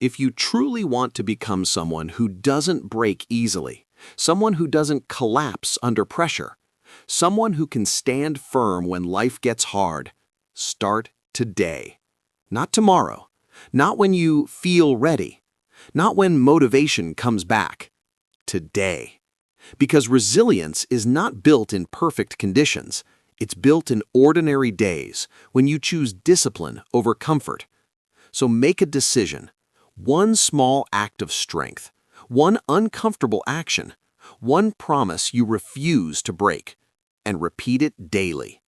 If you truly want to become someone who doesn't break easily, someone who doesn't collapse under pressure, someone who can stand firm when life gets hard, start today. Not tomorrow, not when you feel ready, not when motivation comes back. Today. Because resilience is not built in perfect conditions. It's built in ordinary days when you choose discipline over comfort. So make a decision. One small act of strength, one uncomfortable action, one promise you refuse to break, and repeat it daily.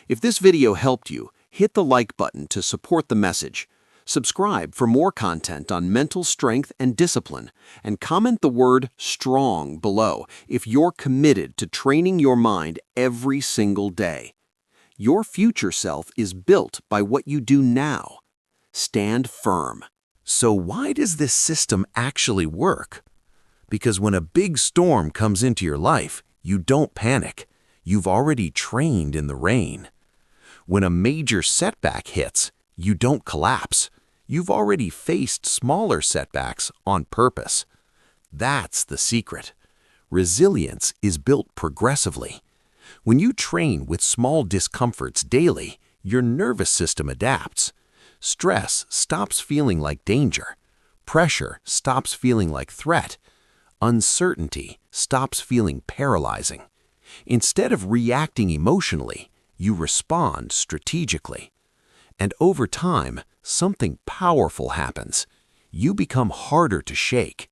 If this video helped you, hit the like button to support the message. Subscribe for more content on mental strength and discipline, and comment the word STRONG below if you're committed to training your mind every single day. Your future self is built by what you do now. Stand firm. So why does this system actually work? Because when a big storm comes into your life, you don't panic. You've already trained in the rain. When a major setback hits, you don't collapse. You've already faced smaller setbacks on purpose. That's the secret. Resilience is built progressively. When you train with small discomforts daily, your nervous system adapts. Stress stops feeling like danger. Pressure stops feeling like threat. Uncertainty stops feeling paralyzing. Instead of reacting emotionally, you respond strategically. And over time, something powerful happens. You become harder to shake.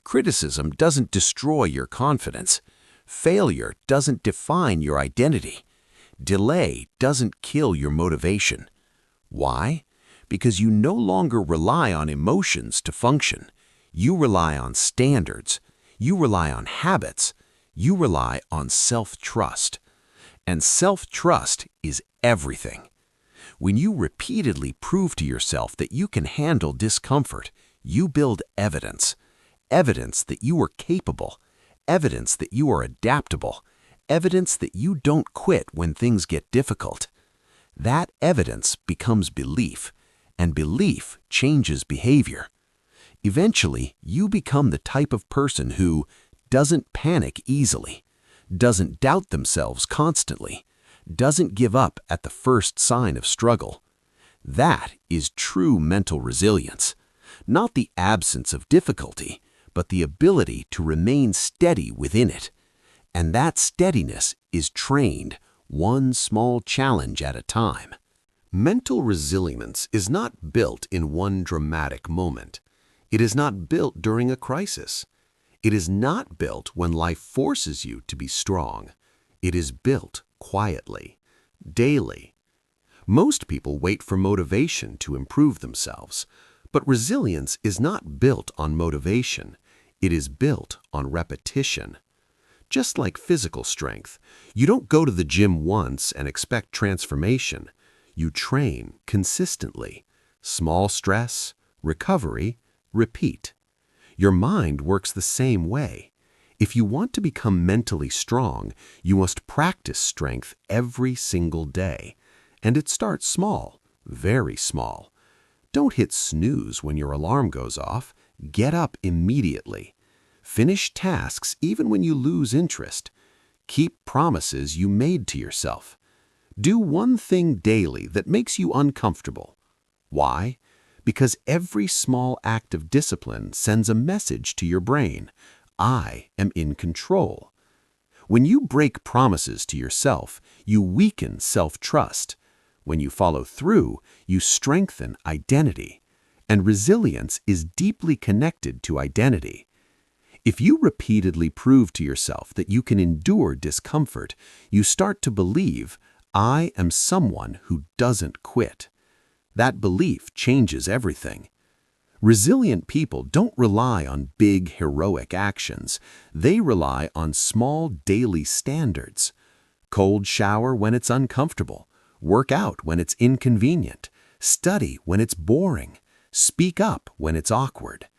Criticism doesn't destroy your confidence. Failure doesn't define your identity. Delay doesn't kill your motivation. Why? Because you no longer rely on emotions to function. You rely on standards. You rely on habits. You rely on self-trust. And self-trust is everything. When you repeatedly prove to yourself that you can handle discomfort, you build evidence. Evidence that you are capable. Evidence that you are adaptable. Evidence that you don't quit when things get difficult. That evidence becomes belief, and belief changes behavior. Eventually, you become the type of person who doesn't panic easily, doesn't doubt themselves constantly, doesn't give up at the first sign of struggle. That is true mental resilience, not the absence of difficulty, but the ability to remain steady within it. And that steadiness is trained one small challenge at a time. Mental resilience is not built in one dramatic moment. It is not built during a crisis. It is not built when life forces you to be strong. It is built quietly, daily. Most people wait for motivation to improve themselves, but resilience is not built on motivation. It is built on repetition. Just like physical strength, you don't go to the gym once and expect transformation. You train consistently. Small stress, recovery, repeat. Your mind works the same way. If you want to become mentally strong, you must practice strength every single day. And it starts small, very small. Don't hit snooze when your alarm goes off. Get up immediately. Finish tasks even when you lose interest. Keep promises you made to yourself. Do one thing daily that makes you uncomfortable. Why? Because every small act of discipline sends a message to your brain. I am in control. When you break promises to yourself, you weaken self-trust. When you follow through, you strengthen identity. And resilience is deeply connected to identity. If you repeatedly prove to yourself that you can endure discomfort, you start to believe, I am someone who doesn't quit. That belief changes everything. Resilient people don't rely on big, heroic actions. They rely on small daily standards. Cold shower when it's uncomfortable. Work out when it's inconvenient. Study when it's boring. Speak up when it's awkward.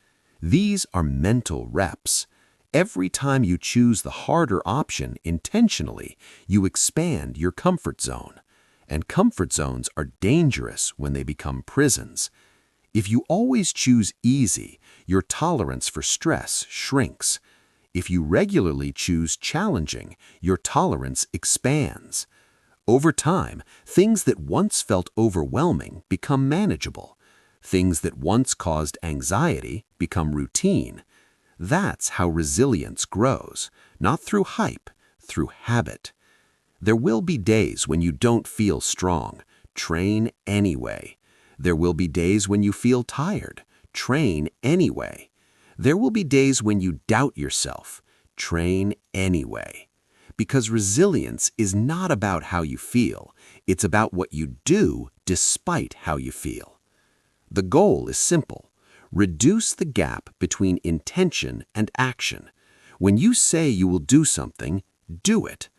These are mental reps. Every time you choose the harder option intentionally, you expand your comfort zone. And comfort zones are dangerous when they become prisons. If you always choose easy, your tolerance for stress shrinks. If you regularly choose challenging, your tolerance expands. Over time, things that once felt overwhelming become manageable. Things that once caused anxiety become routine. That's how resilience grows, not through hype, through habit. There will be days when you don't feel strong. Train anyway. There will be days when you feel tired. Train anyway. There will be days when you doubt yourself. Train anyway. Because resilience is not about how you feel. It's about what you do despite how you feel. The goal is simple. Reduce the gap between intention and action. When you say you will do something, do it.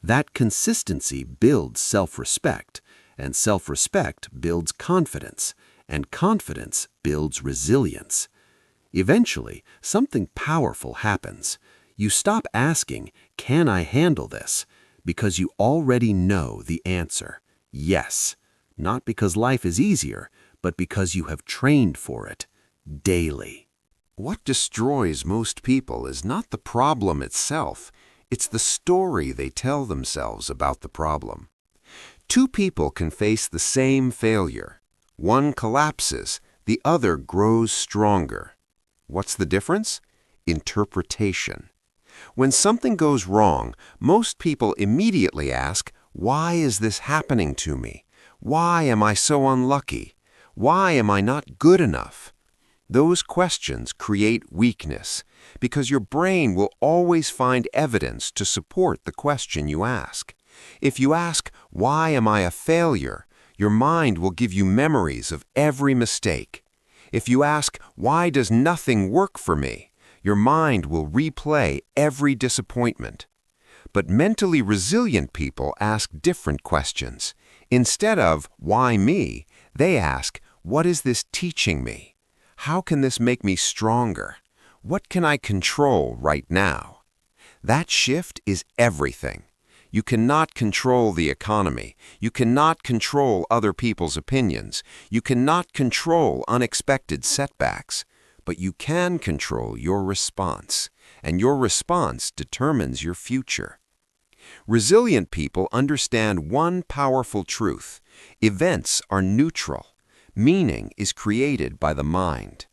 That consistency builds self-respect, and self-respect builds confidence, and confidence builds resilience. Eventually, something powerful happens. You stop asking, "Can I handle this?" because you already know the answer, yes. Not because life is easier, but because you have trained for it daily. What destroys most people is not the problem itself, it's the story they tell themselves about the problem. Two people can face the same failure. One collapses, the other grows stronger. What's the difference? Interpretation. When something goes wrong, most people immediately ask, "Why is this happening to me? Why am I so unlucky? Why am I not good enough?" Those questions create weakness because your brain will always find evidence to support the question you ask. If you ask, "Why am I a failure?" your mind will give you memories of every mistake. If you ask, "Why does nothing work for me?" your mind will replay every disappointment. But mentally resilient people ask different questions. Instead of, "Why me?" they ask, "What is this teaching me? How can this make me stronger? What can I control right now?" That shift is everything. You cannot control the economy. You cannot control other people's opinions. You cannot control unexpected setbacks. But you can control your response, and your response determines your future. Resilient people understand one powerful truth. Events are neutral. Meaning is created by the mind.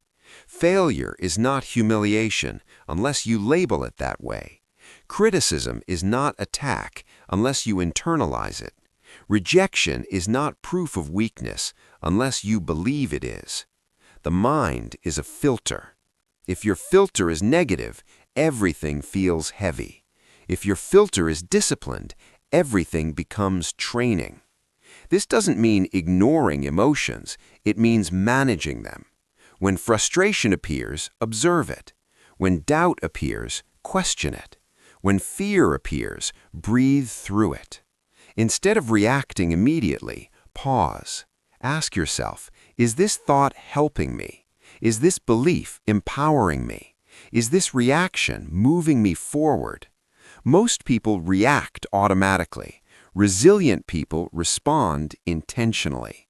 Failure is not humiliation unless you label it that way. Criticism is not attack unless you internalize it. Rejection is not proof of weakness unless you believe it is. The mind is a filter. If your filter is negative, everything feels heavy. If your filter is disciplined, everything becomes training. This doesn't mean ignoring emotions, it means managing them. When frustration appears, observe it. When doubt appears, question it. When fear appears, breathe through it. Instead of reacting immediately, pause. Ask yourself, is this thought helping me? Is this belief empowering me? Is this reaction moving me forward? Most people react automatically. Resilient people respond intentionally.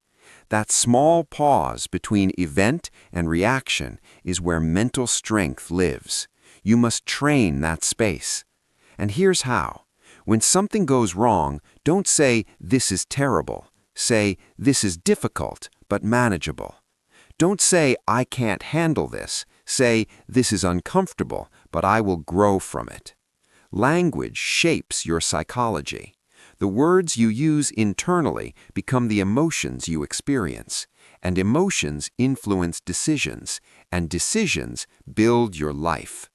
That small pause between event and reaction is where mental strength lives. You must train that space. And here's how. When something goes wrong, don't say, "This is terrible." Say, "This is difficult, but manageable." Don't say, "I can't handle this." Say, "This is uncomfortable, but I will grow from it." Language shapes your psychology. The words you use internally become the emotions you experience, and emotions influence decisions, and decisions build your life.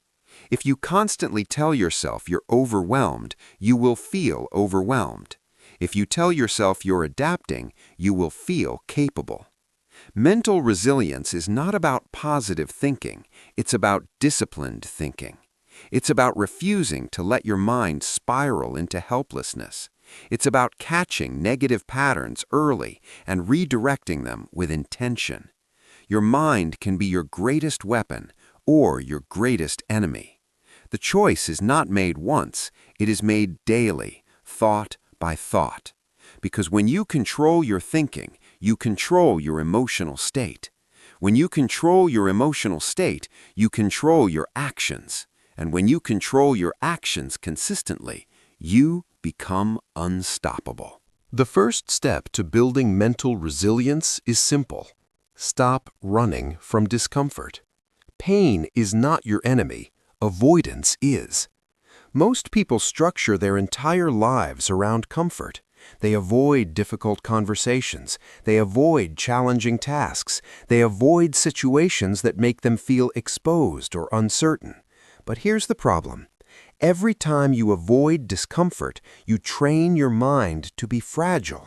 If you constantly tell yourself you're overwhelmed, you will feel overwhelmed. If you tell yourself you're adapting, you will feel capable. Mental resilience is not about positive thinking, it's about disciplined thinking. It's about refusing to let your mind spiral into helplessness. It's about catching negative patterns early and redirecting them with intention. Your mind can be your greatest weapon or your greatest enemy. The choice is not made once, it is made daily, thought by thought. Because when you control your thinking, you control your emotional state. When you control your emotional state, you control your actions. And when you control your actions consistently, you become unstoppable. The first step to building mental resilience is simple. Stop running from discomfort. Pain is not your enemy. Avoidance is. Most people structure their entire lives around comfort. They avoid difficult conversations. They avoid challenging tasks. They avoid situations that make them feel exposed or uncertain. But here's the problem. Every time you avoid discomfort, you train your mind to be fragile.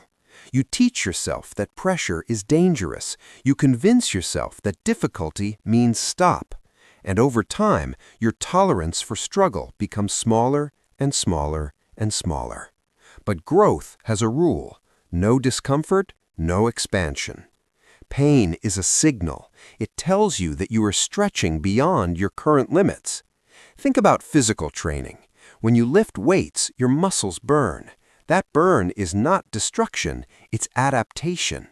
You teach yourself that pressure is dangerous. You convince yourself that difficulty means stop. And over time, your tolerance for struggle becomes smaller and smaller and smaller. But growth has a rule. No discomfort, no expansion. Pain is a signal. It tells you that you are stretching beyond your current limits. Think about physical training. When you lift weights, your muscles burn. That burn is not destruction, it's adaptation.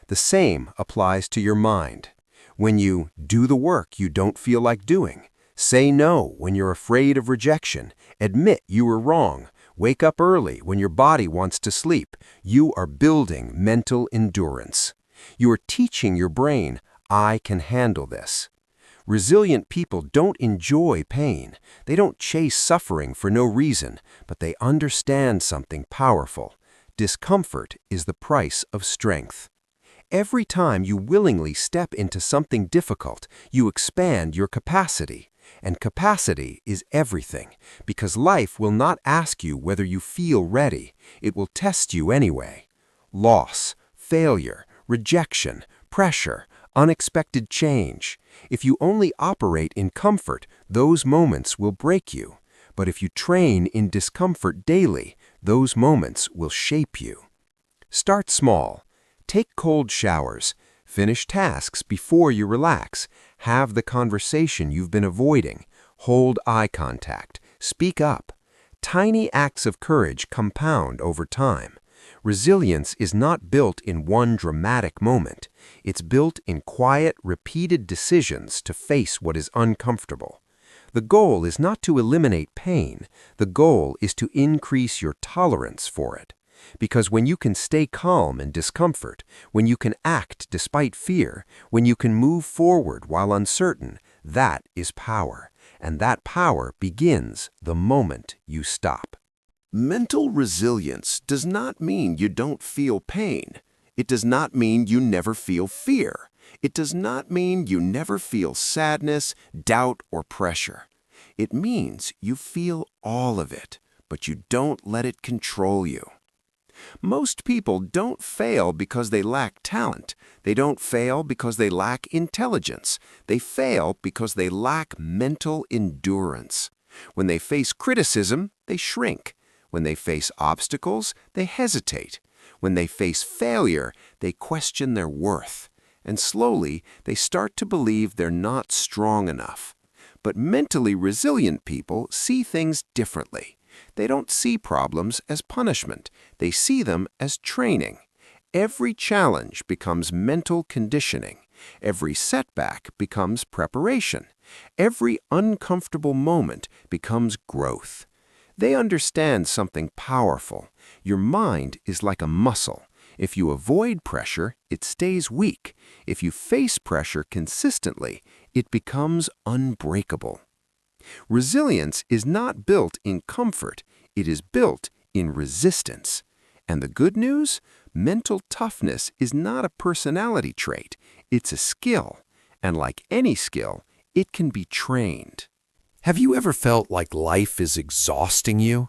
The same applies to your mind. When you do the work you don't feel like doing, say no when you're afraid of rejection, admit you were wrong, wake up early when your body wants to sleep, you are building mental endurance. You are teaching your brain, I can handle this. Resilient people don't enjoy pain. They don't chase suffering for no reason, but they understand something powerful. Discomfort is the price of strength. Every time you willingly step into something difficult, you expand your capacity. And capacity is everything, because life will not ask you whether you feel ready. It will test you anyway. Loss, failure, rejection, pressure, unexpected change. If you only operate in comfort, those moments will break you. But if you train in discomfort daily, those moments will shape you. Start small. Take cold showers. Finish tasks before you relax. Have the conversation you've been avoiding. Hold eye contact. Speak up. Tiny acts of courage compound over time. Resilience is not built in one dramatic moment. It's built in quiet, repeated decisions to face what is uncomfortable. The goal is not to eliminate pain. The goal is to increase your tolerance for it. Because when you can stay calm in discomfort, when you can act despite fear, when you can move forward while uncertain, that is power. And that power begins the moment you stop. Mental resilience does not mean you don't feel pain. It does not mean you never feel fear. It does not mean you never feel sadness, doubt, or pressure. It means you feel all of it, but you don't let it control you. Most people don't fail because they lack talent. They don't fail because they lack intelligence. They fail because they lack mental endurance. When they face criticism, they shrink. When they face obstacles, they hesitate. When they face failure, they question their worth. And slowly, they start to believe they're not strong enough. But mentally resilient people see things differently. They don't see problems as punishment. They see them as training. Every challenge becomes mental conditioning. Every setback becomes preparation. Every uncomfortable moment becomes growth. They understand something powerful. Your mind is like a muscle. If you avoid pressure, it stays weak. If you face pressure consistently, it becomes unbreakable. Resilience is not built in comfort. It is built in resistance. And the good news? Mental toughness is not a personality trait. It's a skill. And like any skill, it can be trained. Have you ever felt like life is exhausting you?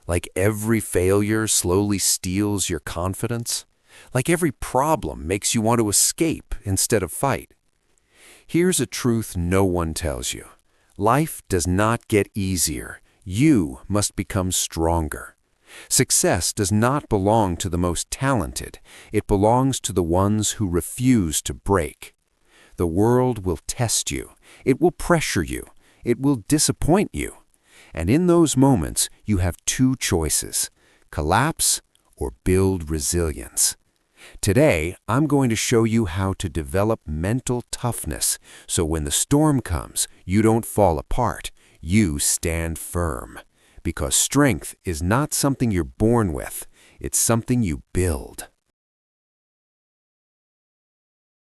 Like every failure slowly steals your confidence? Like every problem makes you want to escape instead of fight? Here's a truth no one tells you. Life does not get easier. You must become stronger. Success does not belong to the most talented. It belongs to the ones who refuse to break. The world will test you. It will pressure you. It will disappoint you. And in those moments, you have two choices: collapse or build resilience. Today, I'm going to show you how to develop mental toughness so when the storm comes, you don't fall apart, you stand firm. Because strength is not something you're born with, it's something you build.